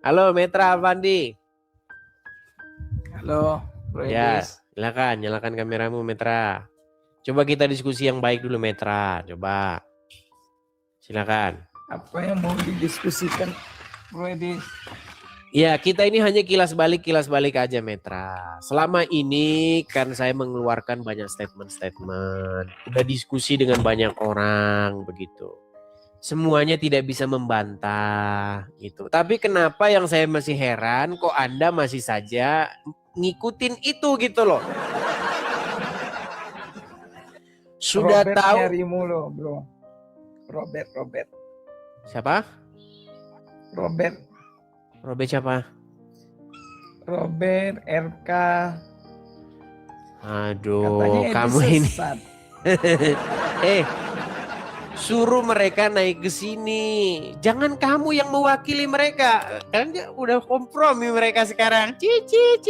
Halo Metra Fandi. Halo, Bro Ya, Edis. nyalakan kameramu Metra. Coba kita diskusi yang baik dulu Metra. Coba. Silakan. Apa yang mau didiskusikan, Bro Edis? Ya, kita ini hanya kilas balik aja Metra. Selama ini kan saya mengeluarkan banyak statement. Udah diskusi dengan banyak orang begitu. Semuanya tidak bisa membantah gitu. Tapi kenapa yang saya masih heran kok Anda masih saja ngikutin itu gitu loh. Sudah Robert tahu nyarimu loh, Bro. Robert. siapa? Robert siapa? RK. Aduh, Katanya kamu Edis ini. sesat. Suruh mereka naik ke sini. Jangan kamu yang mewakili mereka. Kan udah kompromi mereka sekarang. Cici.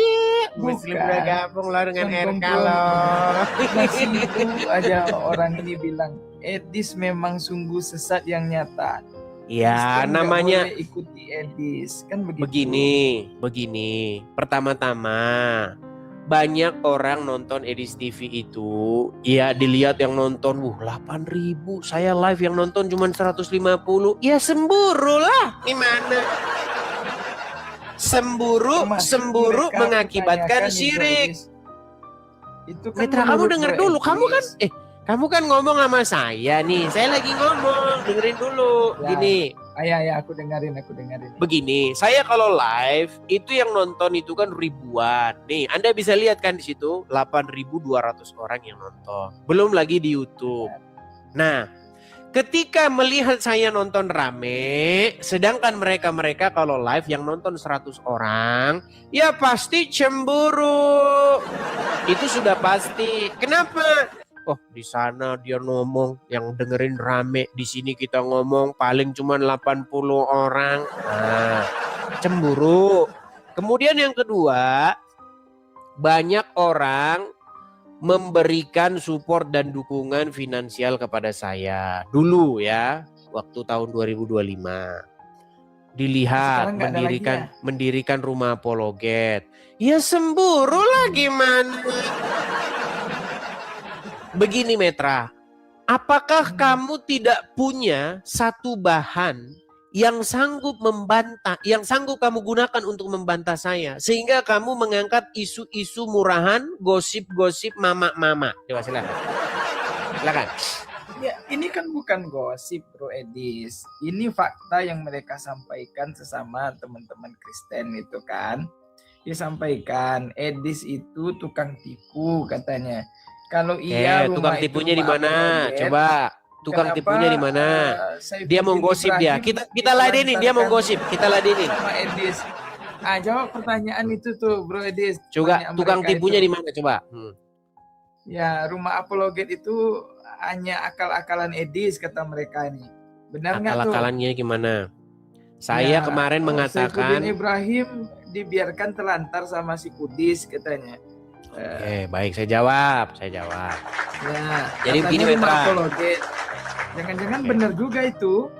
Muslim udah gabung lah dengan RK loh. Masih itu aja orang ini bilang Edis memang sungguh sesat yang nyata. Ya, Kristen namanya boleh ikuti Edis kan begitu. Begini. Pertama-tama banyak orang nonton Edis TV itu, ya dilihat yang nonton 8.000, saya live yang nonton cuma 150, ya semburu lah, gimana? Semburu mengakibatkan syirik. Itu kan Metra, kamu dengar dulu, kamu kan ngomong sama saya nih, saya lagi ngomong, dengerin dulu, ya, gini. Ya, aku dengerin. Begini, saya kalau live itu yang nonton itu kan ribuan. Nih, Anda bisa lihat kan di situ 8.200 orang yang nonton. Belum lagi di YouTube. Nah, ketika melihat saya nonton rame, sedangkan mereka kalau live yang nonton 100 orang, ya pasti cemburu. Itu sudah pasti. Kenapa? Oh, di sana dia ngomong yang dengerin rame, di sini kita ngomong paling cuma 80 orang. Nah, cemburu. Kemudian yang kedua, banyak orang memberikan support dan dukungan finansial kepada saya. Dulu ya, waktu tahun 2025. Dilihat mendirikan rumah apologet. Ya semburu lah gimana. Begini Metra, apakah kamu tidak punya satu bahan yang sanggup membantah, yang sanggup kamu gunakan untuk membantah saya, sehingga kamu mengangkat isu-isu murahan, gosip-gosip mama-mama? Coba silakan. Ya, ini kan bukan gosip, Bro Edis. Ini fakta yang mereka sampaikan sesama teman-teman Kristen itu kan. Disampaikan Edis itu tukang tipu katanya. Kalau iya tukang tipunya di mana? Coba tukang tipunya di mana? Dia mau gosip dia. Kita ladenin, dia mau gosip. Kita ladenin. Sama Edis. Jawab pertanyaan itu tuh, Bro Edis. Coba tukang tipunya di mana coba? Ya, rumah apologet itu hanya akal-akalan Edis kata mereka ini. Benar nggak tuh? Akal-akalannya gimana? Saya kemarin mengatakan Ibrahim dibiarkan terlantar sama si Kudis katanya. Oke, baik, saya jawab. Ya, jadi begini Metra. Jangan-jangan benar juga itu.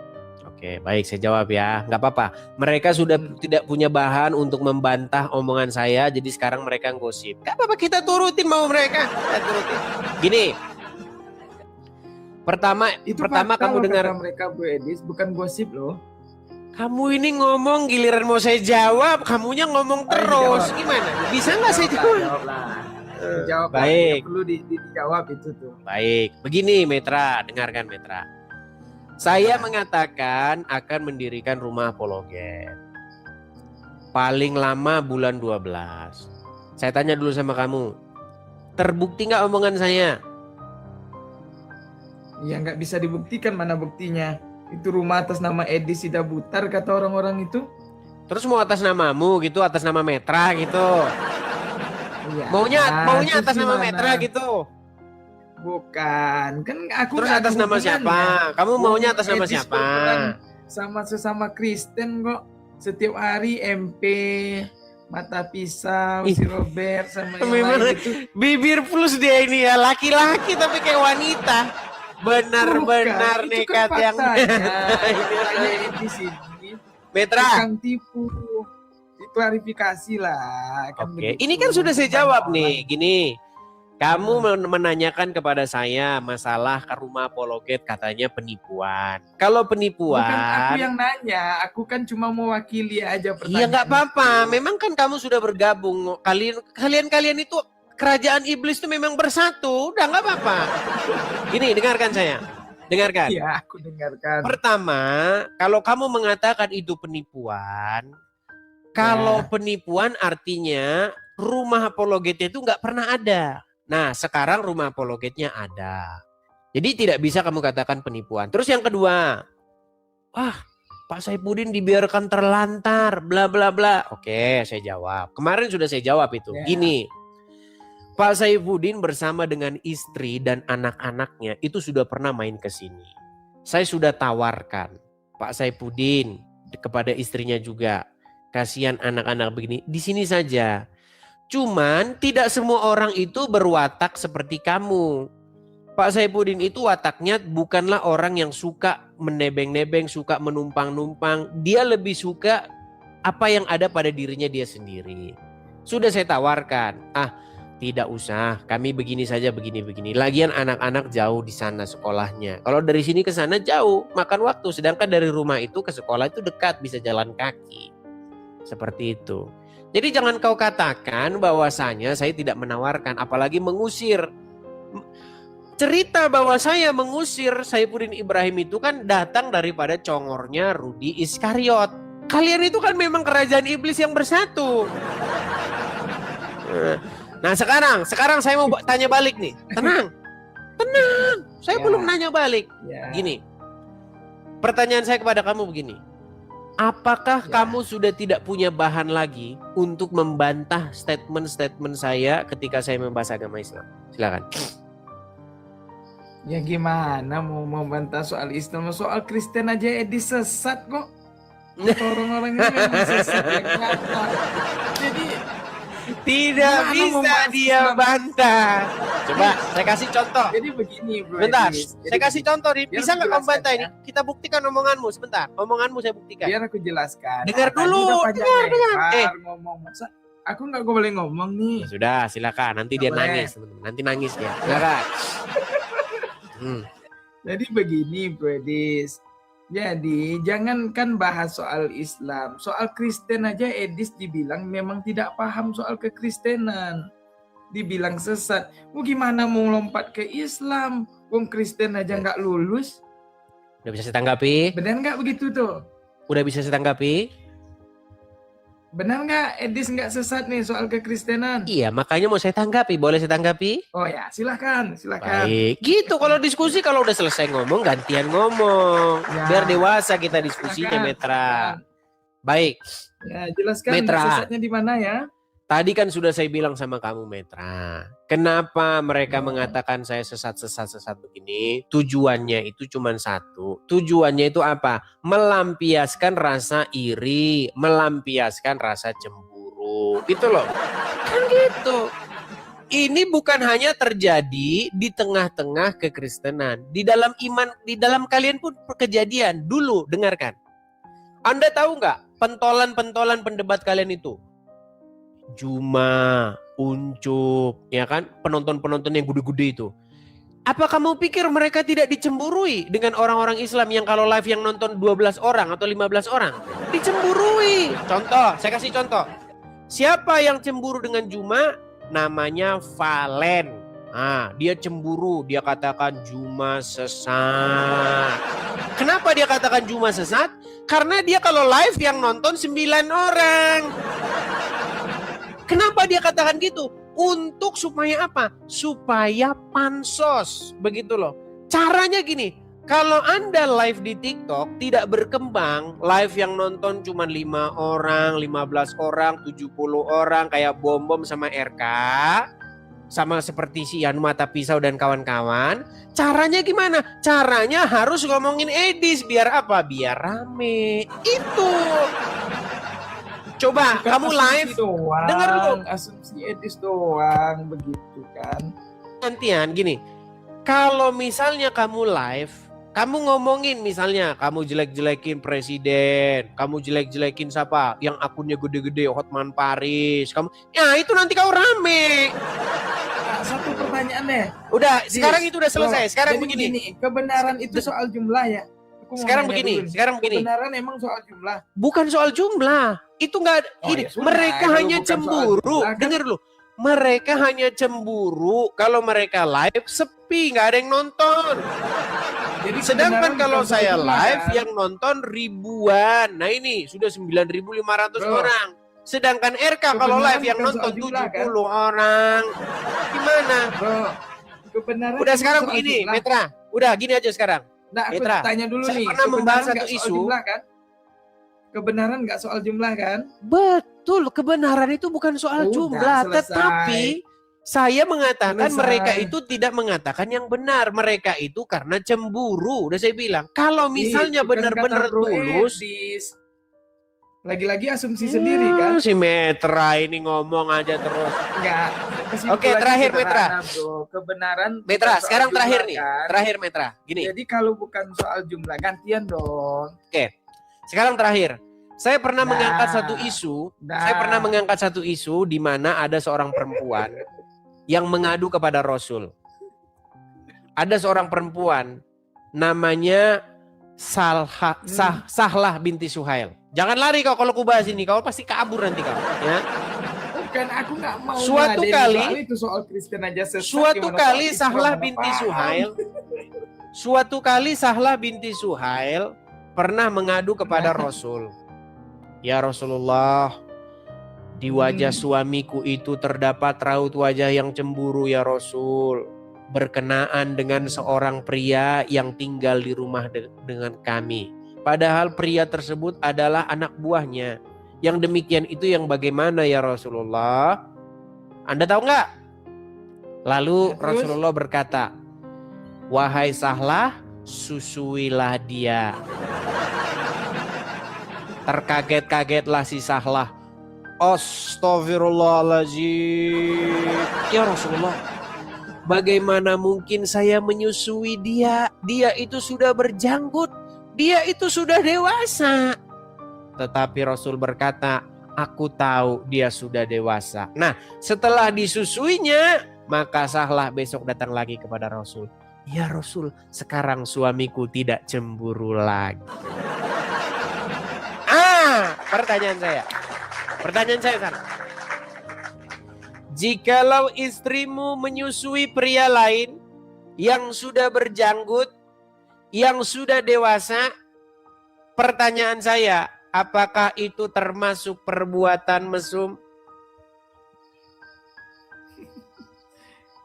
Oke, baik, saya jawab ya. Nggak apa-apa. Mereka sudah tidak punya bahan untuk membantah omongan saya, jadi sekarang mereka gosip. Nggak apa-apa, kita turutin mau mereka. Kita turutin. Gini. Pertama kamu dengar mereka Bu Edis, bukan gosip loh. Kamu ini ngomong giliran mau saya jawab, kamunya ngomong terus. Gimana? Bisa nggak saya jawab? Jawab. Baik. Perlu dijawab itu tuh. Baik. Begini Metra, dengarkan Metra. Saya mengatakan akan mendirikan rumah apologet. Paling lama bulan 12. Saya tanya dulu sama kamu. Terbukti nggak omongan saya? Ya nggak bisa dibuktikan, mana buktinya. Itu rumah atas nama Edis Sidabutar kata orang-orang itu. Terus mau atas namamu gitu, atas nama Metra gitu. Ya, maunya atas nama Metra gitu. Bukan, kan aku. Terus atas nama siapa? Kamu maunya atas nama siapa? Sama sesama Kristen kok. Setiap hari MP, mata pisau, si Robert sama yang lain itu. Bibir plus dia ini ya, laki-laki tapi kayak wanita. Benar-benar nekat yang di sini Metra. tukang tipu. Diklarifikasi lah. Oke, ini kan sudah saya jawab nih. Gini, kamu menanyakan kepada saya masalah ke rumah apologet katanya penipuan. Kalau penipuan, Bukan aku yang nanya, aku kan cuma mewakili aja pertanyaan. iya nggak apa-apa. itu. Memang kan kamu sudah bergabung. Kalian itu kerajaan iblis itu memang bersatu. Udah nggak apa-apa. Gini, dengarkan saya. Dengarkan. Iya, aku dengarkan. Pertama, kalau kamu mengatakan itu penipuan, kalau penipuan artinya rumah apologetnya itu nggak pernah ada. Nah, sekarang rumah apologetnya ada. Jadi tidak bisa kamu katakan penipuan. Terus yang kedua, Pak Saifuddin dibiarkan terlantar, bla bla bla. Oke, saya jawab. Kemarin sudah saya jawab itu. Ya. Gini, Pak Saifuddin bersama dengan istri dan anak-anaknya itu sudah pernah main ke sini. Saya sudah tawarkan Pak Saifuddin kepada istrinya juga. Kasihan anak-anak begini, di sini saja. Cuman tidak semua orang itu berwatak seperti kamu. Pak Saifuddin itu wataknya bukanlah orang yang suka menebeng-nebeng, suka menumpang-numpang. Dia lebih suka apa yang ada pada dirinya dia sendiri. Sudah saya tawarkan, tidak usah, kami begini saja, begini-begini. Lagian anak-anak jauh di sana sekolahnya. Kalau dari sini ke sana jauh, makan waktu. Sedangkan dari rumah itu ke sekolah itu dekat, bisa jalan kaki. Seperti itu. Jadi jangan kau katakan bahwasanya saya tidak menawarkan, apalagi mengusir. Cerita bahwa saya mengusir Saifuddin Ibrahim itu kan datang daripada congornya Rudi Iskariot. Kalian itu kan memang kerajaan iblis yang bersatu. Nah sekarang saya mau tanya balik nih. Tenang. Saya belum nanya balik. Gini, pertanyaan saya kepada kamu begini. Apakah kamu sudah tidak punya bahan lagi untuk membantah statement-statement saya ketika saya membahas agama Islam? Silakan. Ya gimana mau membantah soal Islam, soal Kristen aja sesat kok. Orang-orang ini memang sesat yang nyata. Jadi tidak bisa dia bantah. Coba saya kasih contoh. Jadi begini bro. Bentar, saya kasih contoh. Bisa nggak kamu bantah ini? Ya. Kita buktikan omonganmu sebentar. Omonganmu saya buktikan. Biar aku jelaskan. Dengar dulu. Dengar. Ngomong masa aku nggak boleh ngomong nih. Ya sudah, silakan. Nanti dia nangis, teman-teman. Nanti nangis dia. Silakan. Jadi begini, Bro Edis. Jadi jangankan bahas soal Islam, soal Kristen aja Edis dibilang memang tidak paham soal kekristenan. Dibilang sesat. Mau gimana mau lompat ke Islam? Wong Kristen aja nggak lulus. Udah bisa saya tanggapi? Benar nggak begitu tuh? Udah bisa saya tanggapi? Benar nggak Edis nggak sesat nih soal kekristenan? Iya, makanya mau saya tanggapi. Boleh saya tanggapi? Oh ya, silakan. Baik, gitu kalau diskusi kalau udah selesai ngomong gantian ngomong. Ya. Biar dewasa kita diskusinya, Metra. Baik. Ya, jelaskan Metra. sesatnya di mana ya? Tadi kan sudah saya bilang sama kamu, Metra. Kenapa mereka mengatakan saya sesat begini? Tujuannya itu cuma satu. Tujuannya itu apa? Melampiaskan rasa iri, melampiaskan rasa cemburu. Gitu loh. Kan gitu. Ini bukan hanya terjadi di tengah-tengah kekristenan. Di dalam iman, di dalam kalian pun kejadian. Dulu, dengarkan. Anda tahu nggak pentolan-pentolan pendebat kalian itu? Juma, Uncup, ya kan? Penonton-penonton yang gede-gede itu. Apa kamu pikir mereka tidak dicemburui dengan orang-orang Islam yang kalau live yang nonton 12 orang atau 15 orang? Dicemburui. Contoh, saya kasih contoh. Siapa yang cemburu dengan Juma? Namanya Valen. Dia cemburu, dia katakan Juma sesat. Kenapa dia katakan Juma sesat? Karena dia kalau live yang nonton 9 orang. Kenapa dia katakan gitu? Untuk supaya apa? Supaya pansos. Begitu loh. Caranya gini. Kalau Anda live di TikTok tidak berkembang. Live yang nonton cuma 5 orang, 15 orang, 70 orang. Kayak Bom-Bom sama RK. Sama seperti si Yanu Mata Pisau dan kawan-kawan. Caranya gimana? Caranya harus ngomongin Edis. Biar apa? Biar rame. Itu. Coba bukan kamu live doang, dengar dulu. Asumsi Edis doang begitu kan. Gantian gini. Kalau misalnya kamu live, kamu ngomongin misalnya, kamu jelek-jelekin presiden, kamu jelek-jelekin siapa yang akunnya gede-gede, Hotman Paris, kamu, ya itu nanti kau rame. Nah, satu pertanyaan deh. Udah, sekarang itu udah selesai. Sekarang Jadi begini. Kebenaran itu soal jumlah ya? Aku mau Sekarang nanya begini, dulu nih. sekarang begini. Kebenaran emang soal jumlah? Bukan soal jumlah. Itu enggak Oh, ini. ya sudah, Mereka kalau hanya bukan soal cemburu. jumlah, kan? Dengar dulu. Mereka hanya cemburu kalau mereka live sepi, nggak ada yang nonton. Jadi Sedangkan kebenaran kalau bukan soal saya jumlah, live kan? yang nonton ribuan. Nah ini sudah 9.500 Bro. orang. Sedangkan RK kalau Kebenaran live yang bukan nonton soal jumlah, 70 orang. Gimana? Bro, kebenaran Udah emang sekarang soal begini, jumlah. Metra. Udah gini aja sekarang. Nah, aku Petra, tanya dulu saya nih. pernah membahas kebenaran satu nggak soal isu. jumlah, kan? Kebenaran nggak soal jumlah kan? Betul, kebenaran itu bukan soal Udah, jumlah, selesai. tetapi saya mengatakan Selesai. mereka itu tidak mengatakan yang benar. Mereka itu karena cemburu. Udah saya bilang, kalau misalnya Itu kan benar-benar kata Bro tulus, Edis. Lagi-lagi asumsi sendiri kan? si Metra ini ngomong aja terus. Enggak. Oke, terakhir, Metra. Bro. Kebenaran Metra, bukan soal sekarang terakhir jumlah, nih. kan? Terakhir Metra, gini. Jadi kalau bukan soal jumlah, gantian dong. Sekarang terakhir. Saya pernah Nah. mengangkat satu isu. Saya pernah mengangkat satu isu di mana ada seorang perempuan yang mengadu kepada Rasul. Ada seorang perempuan namanya Sahlah binti Suhail. Jangan lari kau kalau ku bahas ini, kau pasti kabur nanti kau. Ya. Bukan, aku nggak mau. Suatu ngadain kali- soal itu soal Kristen aja sesat. Suatu gimana kali soal Islam, Sahlah mana binti paham. Suhail, pernah mengadu kepada Rasul. Ya Rasulullah, di wajah suamiku itu terdapat raut wajah yang cemburu ya Rasul. Berkenaan dengan seorang pria yang tinggal di rumah dengan kami. Padahal pria tersebut adalah anak buahnya. Yang demikian itu yang bagaimana ya Rasulullah? Anda tahu nggak? Lalu Terus? Rasulullah berkata, wahai Sahlah, susuilah dia. Terkaget-kagetlah si Sahlah. Astaghfirullahaladzim. Ya Rasulullah, bagaimana mungkin saya menyusui dia? Dia itu sudah berjanggut. Dia itu sudah dewasa. Tetapi Rasul berkata, aku tahu dia sudah dewasa. Nah, setelah disusuinya, maka Sahlah besok datang lagi kepada Rasul. Ya Rasul, sekarang suamiku tidak cemburu lagi. Pertanyaan saya kan. Jikalau istrimu menyusui pria lain yang sudah berjanggut, yang sudah dewasa, pertanyaan saya, apakah itu termasuk perbuatan mesum?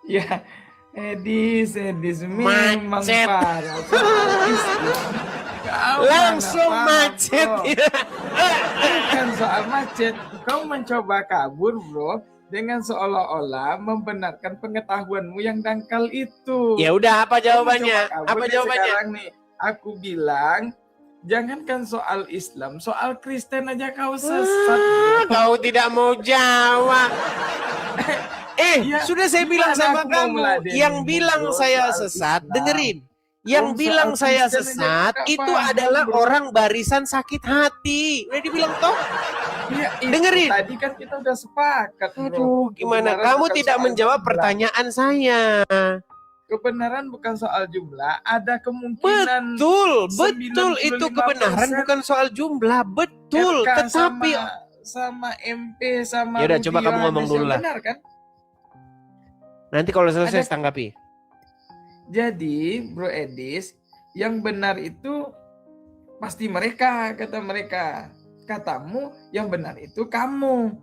Ya, Edis memang Macet. parah. Kau Langsung mana paham, macet. bro. Bukan soal macet. Kau mencoba kabur, bro, dengan seolah-olah membenarkan pengetahuanmu yang dangkal itu. Ya udah, apa jawabannya? Kau mencoba kabur, Apa nih jawabannya? Sekarang nih, aku bilang, jangankan soal Islam, soal Kristen aja kau sesat. bro. Kau tidak mau jawab. Ya, Sudah saya bilang gimana sama aku mau kamu, meladeni yang bro, bilang saya soal sesat, Islam? dengerin. Yang Soal bilang saya Kristen aja sesat nggak itu paham, adalah bro. orang barisan sakit hati. Udah dibilang toh? Iya, itu Dengerin. tadi kan kita udah sepakat. bro. Aduh, gimana? Kebenaran Kamu bukan tidak soal menjawab jumlah. pertanyaan saya. Kebenaran bukan soal jumlah, ada kemungkinan Betul, betul. Itu 95% kebenaran bukan soal jumlah. Betul, RK tetapi sama MP sama Yaudah, coba Rubio kamu ngomong Hanes dulu yang lah. benar kan? nanti kalau selesai Ada- tanggapi. Jadi, Bro Edis, yang benar itu pasti mereka, kata mereka. Katamu yang benar itu kamu.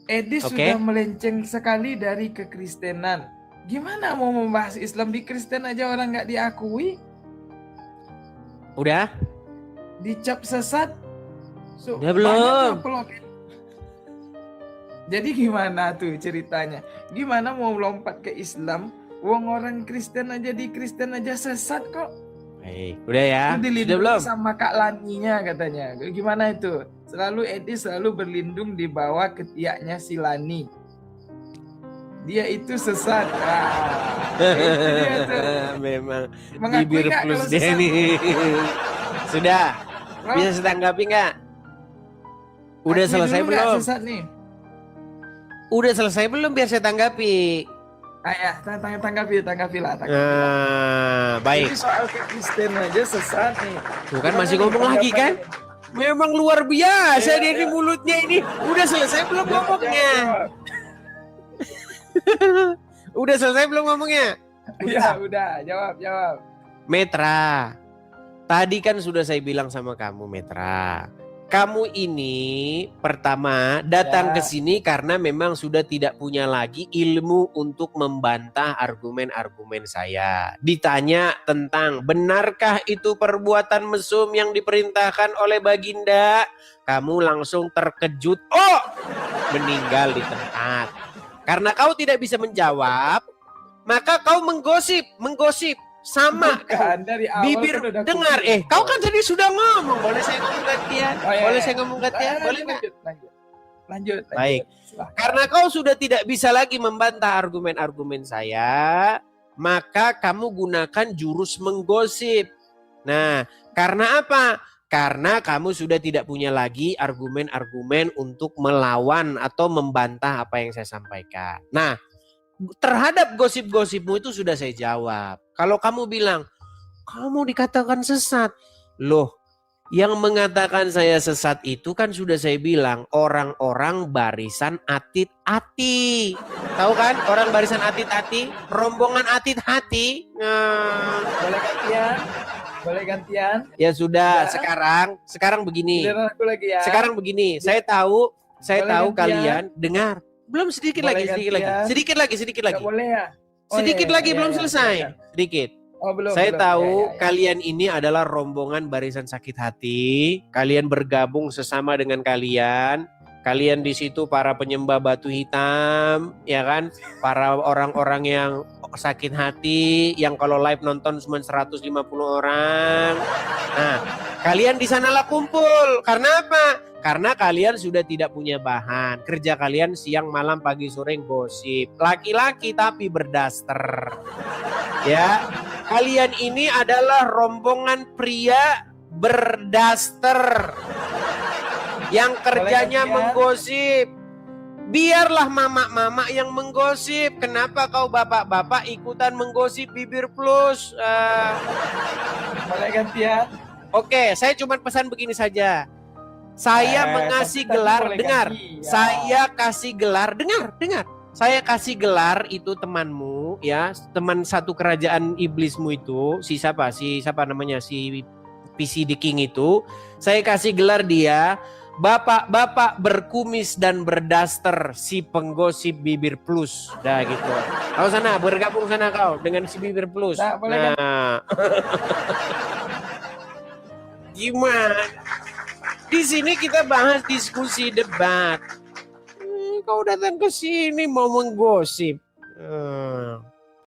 Edis Oke. sudah melenceng sekali dari kekristenan. Gimana mau membahas Islam di Kristen aja orang nggak diakui, Udah? dicap sesat. Udah banyak belum? tuh pelok. Jadi gimana tuh ceritanya? Gimana mau lompat ke Islam? Wong orang Kristen aja di Kristen aja sesat kok. Baik, udah ya. Itu Sudah dilindungi belum? sama Kak Laninya katanya. Gimana itu? Selalu Edi selalu berlindung di bawah ketiaknya si Lani. dia itu sesat. Itu dia tuh. Memang Mengakui bibir nggak plus kalau dia sesat? nih. Sudah, Bro, bisa setanggapi nggak? Udah akui selesai dulu nggak belum? sesat nih. Udah selesai belum biar saya tanggapi? Ya, tanggapilah. Baik. Ini soal Kristen aja sesat nih. Bukan Gimana masih nih ngomong lagi kan? tanggapannya? Memang luar biasa Iya, dia di iya. mulutnya ini. Udah selesai belum ngomongnya? Udah selesai belum ngomongnya? Ya, udah, jawab. Metra, tadi kan sudah saya bilang sama kamu, Metra. Kamu ini pertama datang Ya. ke sini karena memang sudah tidak punya lagi ilmu untuk membantah argumen-argumen saya. Ditanya tentang benarkah itu perbuatan mesum yang diperintahkan oleh Baginda? Kamu langsung terkejut. Oh, meninggal di tempat. Karena kau tidak bisa menjawab, maka kau menggosip sama Bukan, dari awal bibir kan udah dengar. kumpul. Kau kan tadi sudah ngomong. Boleh saya ngomong gantian? Oh, iya, Boleh iya. saya ngomong gantian? Boleh nggak? Lanjut. Baik. Silahkan. Karena kau sudah tidak bisa lagi membantah argumen-argumen saya, maka kamu gunakan jurus menggosip. Nah, karena apa? Karena kamu sudah tidak punya lagi argumen-argumen untuk melawan atau membantah apa yang saya sampaikan. Nah, terhadap gosip-gosipmu itu sudah saya jawab. Kalau kamu bilang, kamu dikatakan sesat. Loh, yang mengatakan saya sesat itu kan sudah saya bilang orang-orang barisan atit-ati. Tahu kan orang barisan atit-ati? Rombongan atit-hati. Boleh gantian? Ya sudah, Ya. sekarang begini. Giliran aku lagi ya. Sekarang begini, saya tahu Boleh kalian dengar. Belum sedikit Boleh lagi. gantian? Sedikit lagi. Nggak boleh ya? Oh, Sedikit iya, lagi iya, belum iya, selesai. iya. Sedikit. Oh, belum. Saya belum. tahu Ya. kalian ini adalah rombongan barisan sakit hati. Kalian bergabung sesama dengan kalian. Kalian di situ para penyembah batu hitam, ya kan? Para orang-orang yang sakit hati, yang kalau live nonton cuma 150 orang. Nah, kalian di sanalah kumpul. Karena apa? Karena kalian sudah tidak punya bahan. Kerja kalian siang, malam, pagi, sore gosip. Laki-laki tapi berdaster. Ya, kalian ini adalah rombongan pria berdaster yang kerjanya menggosip. Biarlah mama-mama yang menggosip. Kenapa kau bapak-bapak ikutan menggosip bibir plus? Boleh gantian? Oke, saya cuma pesan begini saja. Saya mengasih tapi gelar, boleh dengar. ganti, ya. Saya kasih gelar, dengar. Saya kasih gelar itu temanmu, ya, teman satu kerajaan iblismu itu, si siapa namanya, si PC The King itu. Saya kasih gelar dia, bapak-bapak berkumis dan berdaster, si penggosip bibir plus. Dah gitu. Kau sana, bergabung sana kau dengan si bibir plus. Nah, boleh kan? Gimana? Di sini kita bahas diskusi debat. Kau datang ke sini mau menggosip.